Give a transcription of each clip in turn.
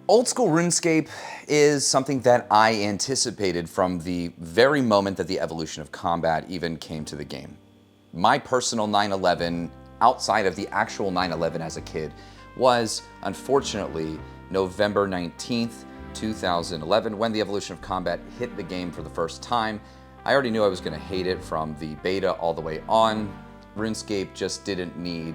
Old school RuneScape is something that I anticipated from the very moment that the evolution of combat even came to the game. My personal 9/11, outside of the actual 9/11 as a kid, was unfortunately November 19th, 2011, when the evolution of combat hit the game for the first time. I already knew I was going to hate it from the beta all the way on. RuneScape just didn't need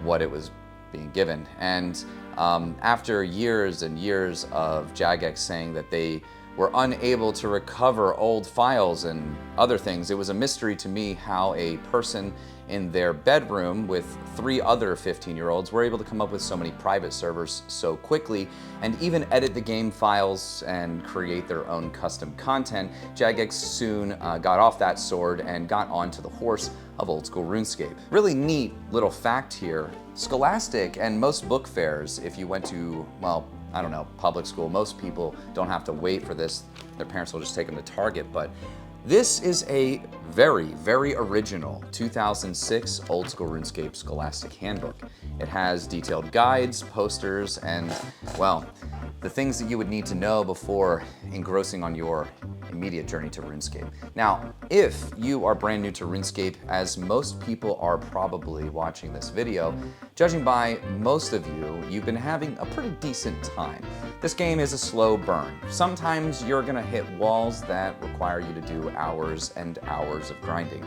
what it was being given. And after years and years of Jagex saying that they were unable to recover old files and other things, it was a mystery to me how a person in their bedroom with 3 other 15-year-olds were able to come up with so many private servers so quickly and even edit the game files and create their own custom content. Jagex soon got off that sword and got onto the horse of old school RuneScape. Really neat little fact here. Scholastic and most book fairs, if you went to, well, I don't know, public school, most people don't have to wait for this. Their parents will just take them to Target, but this is a very, very original 2006 Old School RuneScape Scholastic Handbook. It has detailed guides, posters, and, well, the things that you would need to know before engrossing on your immediate journey to RuneScape. Now, if you are brand new to RuneScape, as most people are probably watching this video, judging by most of you, you've been having a pretty decent time. This game is a slow burn. Sometimes you're gonna hit walls that require you to do hours and hours of grinding.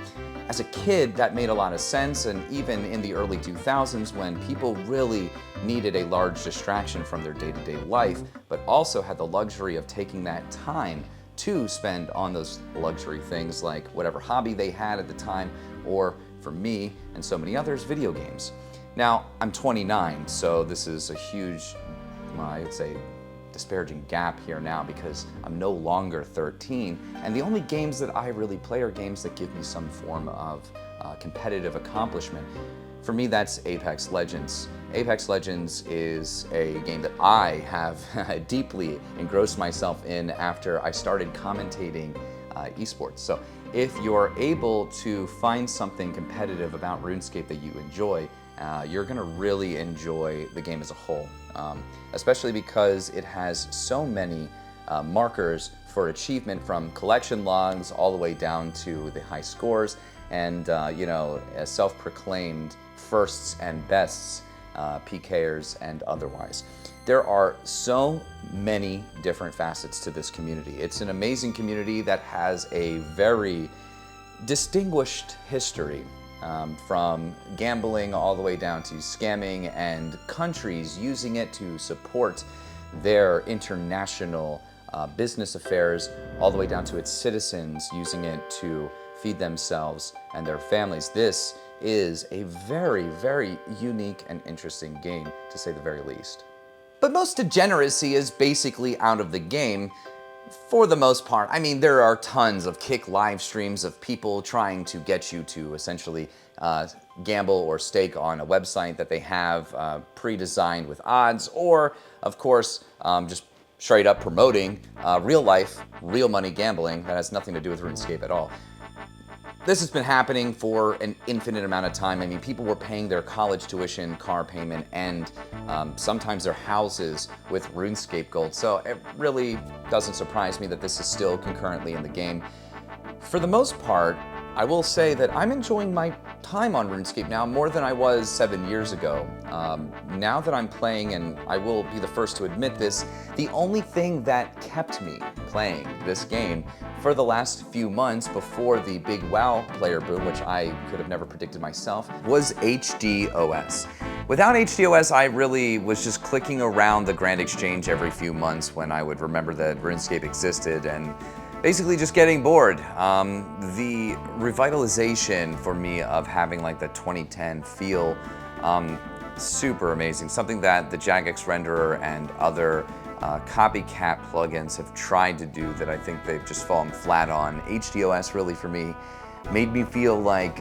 As a kid, that made a lot of sense, and even in the early 2000s when people really needed a large distraction from their day-to-day life, but also had the luxury of taking that time to spend on those luxury things like whatever hobby they had at the time, or for me and so many others, video games. Now, I'm 29, so this is a huge, I would say, disparaging gap here now because I'm no longer 13, and the only games that I really play are games that give me some form of competitive accomplishment. For me, that's Apex Legends. Apex Legends is a game that I have deeply engrossed myself in after I started commentating esports. So if you're able to find something competitive about RuneScape that you enjoy, you're gonna really enjoy the game as a whole, especially because it has so many markers for achievement, from collection logs all the way down to the high scores and you know, self-proclaimed firsts and bests, PKers and otherwise. There are so many different facets to this community. It's an amazing community that has a very distinguished history, from gambling all the way down to scamming and countries using it to support their international business affairs, all the way down to its citizens using it to feed themselves and their families. This is a very, very unique and interesting game, to say the very least. But most degeneracy is basically out of the game for the most part. I mean, there are tons of kick live streams of people trying to get you to essentially gamble or stake on a website that they have pre-designed with odds, or of course, just straight up promoting real life, real money gambling that has nothing to do with RuneScape at all. This has been happening for an infinite amount of time. I mean, people were paying their college tuition, car payment, and sometimes their houses with RuneScape gold. So it really doesn't surprise me that this is still concurrently in the game. For the most part, I will say that I'm enjoying my time on RuneScape now more than I was 7 years ago. Now that I'm playing, and I will be the first to admit this, the only thing that kept me playing this game for the last few months before the big WoW player boom, which I could have never predicted myself, was HDOS. Without HDOS, I really was just clicking around the Grand Exchange every few months when I would remember that RuneScape existed and basically just getting bored. The revitalization for me of having like the 2010 feel, super amazing. Something that the Jagex renderer and other copycat plugins have tried to do that I think they've just fallen flat on. HDOS really for me made me feel like,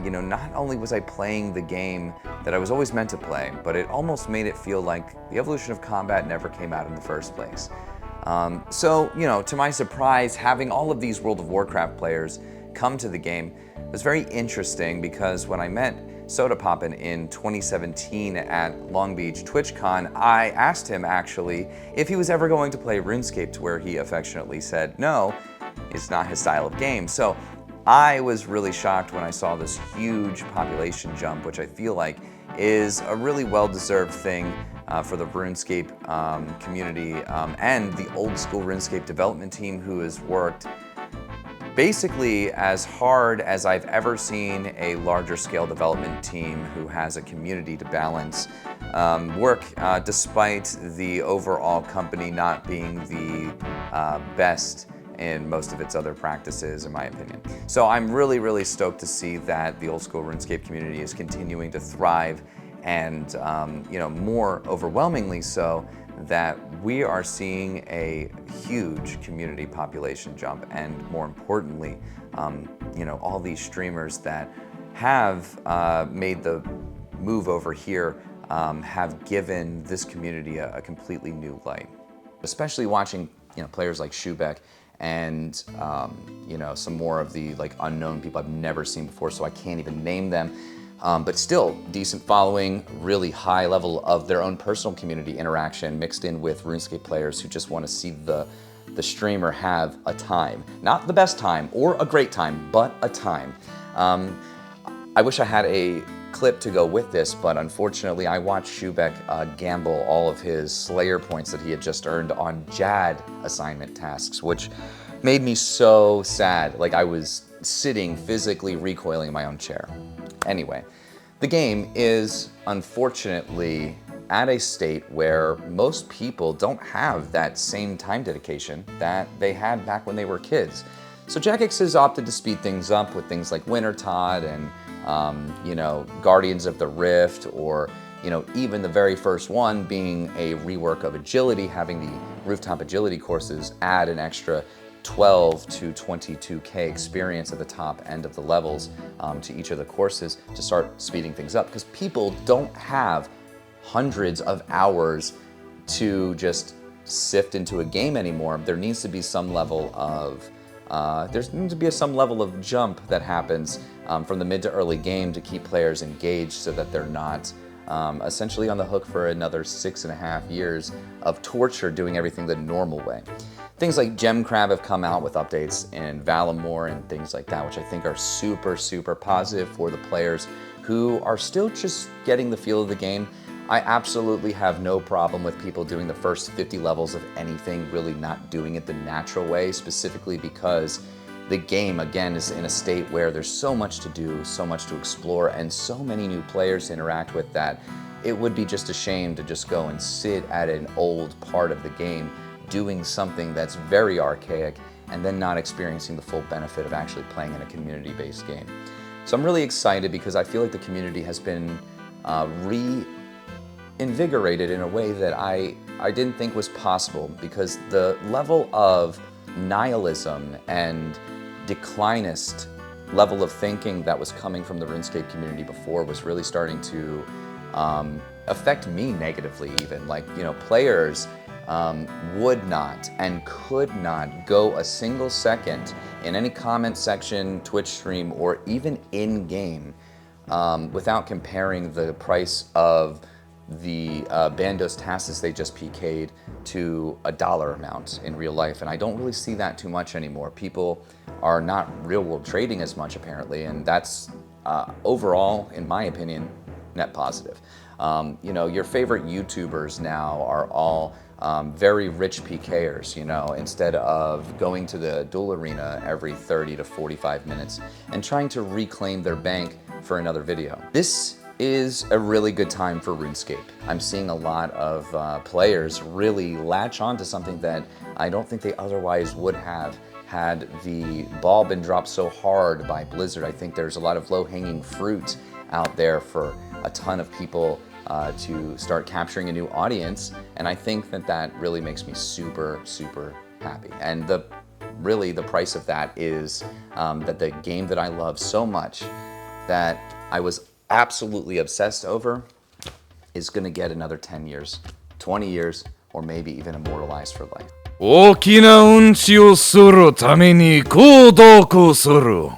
you know, not only was I playing the game that I was always meant to play, but it almost made it feel like the evolution of combat never came out in the first place. So, you know, to my surprise, having all of these World of Warcraft players come to the game was very interesting, because when I met Soda Poppin' in 2017 at Long Beach TwitchCon, I asked him actually if he was ever going to play RuneScape, to where he affectionately said no, it's not his style of game. So I was really shocked when I saw this huge population jump, which I feel like is a really well-deserved thing for the RuneScape community and the old school RuneScape development team, who has worked basically as hard as I've ever seen a larger scale development team who has a community to balance work, despite the overall company not being the best in most of its other practices, in my opinion. So I'm really stoked to see that the old school RuneScape community is continuing to thrive, and more overwhelmingly so, that we are seeing a huge community population jump, and more importantly, all these streamers that have made the move over here have given this community a completely new light. Especially watching players like Shubeck and some more of the unknown people I've never seen before, so I can't even name them. But still, decent following, really high level of their own personal community interaction mixed in with RuneScape players who just want to see the streamer have a time. Not the best time or a great time, but a time. I wish I had a clip to go with this, but unfortunately I watched Shubeck gamble all of his Slayer points that he had just earned on Jad assignment tasks, which made me so sad. Like, I was sitting physically recoiling in my own chair. Anyway, the game is unfortunately at a state where most people don't have that same time dedication that they had back when they were kids. So Jagex has opted to speed things up with things like Wintertodt and Guardians of the Rift, or even the very first one being a rework of agility, having the rooftop agility courses add an extra 12 to 22k experience at the top end of the levels to each of the courses to start speeding things up, because people don't have hundreds of hours to just sift into a game anymore. There needs to be some level of jump that happens from the mid to early game to keep players engaged, so that they're not essentially on the hook for another 6.5 years of torture doing everything the normal way. Things like Gem Crab have come out with updates in Valimore and things like that, which I think are super positive for the players who are still just getting the feel of the game. I absolutely have no problem with people doing the first 50 levels of anything, really not doing it the natural way, specifically because the game, again, is in a state where there's so much to do, so much to explore, and so many new players to interact with that it would be just a shame to just go and sit at an old part of the game doing something that's very archaic and then not experiencing the full benefit of actually playing in a community-based game. So I'm really excited because I feel like the community has been reinvigorated in a way that I didn't think was possible, because the level of nihilism and declinist level of thinking that was coming from the RuneScape community before was really starting to affect me negatively even. Players would not and could not go a single second in any comment section, Twitch stream, or even in-game without comparing the price of the Bandos tasks they just PK'd to a dollar amount in real life. And I don't really see that too much anymore. People are not real-world trading as much, apparently, and that's overall, in my opinion, net positive. Your favorite YouTubers now are all very rich PKers, instead of going to the duel arena every 30 to 45 minutes and trying to reclaim their bank for another video. This is a really good time for RuneScape. I'm seeing a lot of players really latch on to something that I don't think they otherwise would have had the ball been dropped so hard by Blizzard. I think there's a lot of low-hanging fruit out there for a ton of people to start capturing a new audience, and I think that really makes me super happy. And the price of that is that the game that I love so much, that I was absolutely obsessed over, is gonna get another 10 years, 20 years, or maybe even immortalized for life. 大きなうんちをするために行動する。